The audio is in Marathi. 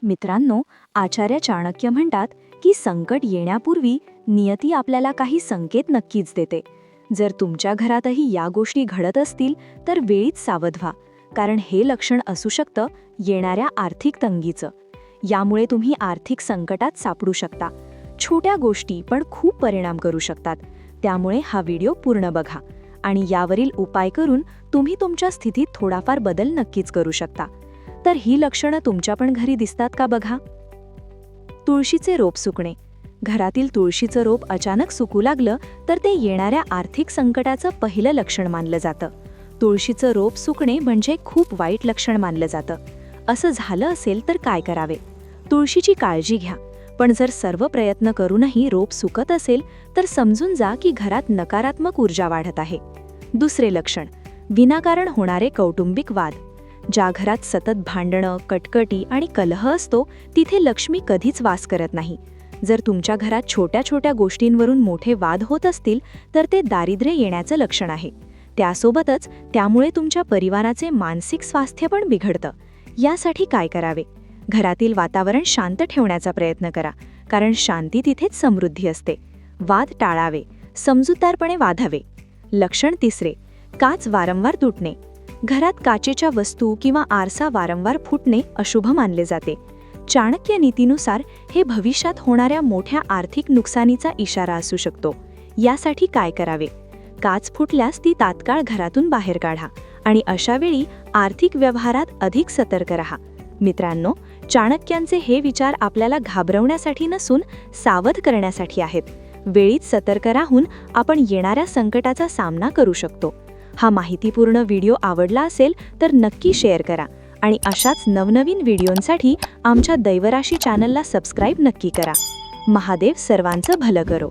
मित्रांनो, आचार्य चाणक्य म्हणतात की संकट येण्यापूर्वी नियती आपल्याला काही संकेत नक्कीच देते. जर तुमच्या घरातही या गोष्टी घडत असतील तर वेळीच सावध व्हा, कारण हे लक्षण असू शकतं येणाऱ्या आर्थिक तंगीचं. यामुळे तुम्ही आर्थिक संकटात सापडू शकता. छोट्या गोष्टी पण खूप परिणाम करू शकतात. त्यामुळे हा व्हिडिओ पूर्ण बघा आणि यावरील उपाय करून तुम्ही तुमच्या स्थितीत थोडाफार बदल नक्कीच करू शकता. तर ही लक्षणं तुमच्या पण घरी दिसतात का बघा. तुळशीचे रोप सुकणे. घरातील तुळशीचं रोप अचानक सुकू लागलं तर ते येणाऱ्या आर्थिक संकटाचं पहिलं लक्षण मानलं जातं. तुळशीचं रोप सुकणे म्हणजे खूप वाईट लक्षण मानलं जातं. असं झालं असेल तर काय करावे? तुळशीची काळजी घ्या, पण जर सर्व प्रयत्न करूनही रोप सुकत असेल तर समजून जा की घरात नकारात्मक ऊर्जा वाढत आहे. दुसरे लक्षण, विनाकारण होणारे कौटुंबिक वाद. ज्या घरात सतत भांडणं, कटकटी आणि कलह असतो तिथे लक्ष्मी कधीच वास करत नाही. जर तुमच्या घरात छोट्या छोट्या गोष्टींवरून मोठे वाद होत असतील तर ते दारिद्र्य येण्याचं लक्षण आहे. त्यासोबतच त्यामुळे तुमच्या परिवाराचे मानसिक स्वास्थ्य पण बिघडतं. यासाठी काय करावे? घरातील वातावरण शांत ठेवण्याचा प्रयत्न करा, कारण शांती तिथेच समृद्धी असते. वाद टाळावे, समजूतदारपणे वाधावे. लक्षण तिसरे, काच वारंवार तुटणे. घरात काचेच्या वस्तू किंवा आरसा वारंवार फुटणे अशुभ मानले जाते. चाणक्य नीतीनुसार हे भविष्यात होणाऱ्या मोठ्या आर्थिक नुकसानीचा इशारा असू शकतो. यासाठी काय करावे? काच फुटल्यास ती तात्काळ घरातून बाहेर काढा आणि अशा वेळी आर्थिक व्यवहारात अधिक सतर्क राहा. मित्रांनो, चाणक्यांचे हे विचार आपल्याला घाबरवण्यासाठी नसून सावध करण्यासाठी आहेत. वेळीच सतर्क राहून आपण येणाऱ्या संकटाचा सामना करू शकतो. हा माहितीपूर्ण व्हिडिओ आवडला असेल तर नक्की शेअर करा आणि अशाच नवनवीन व्हिडिओंसाठी आमच्या दैवराशी चॅनलला सबस्क्राईब नक्की करा. महादेव सर्वांचं भलं करो.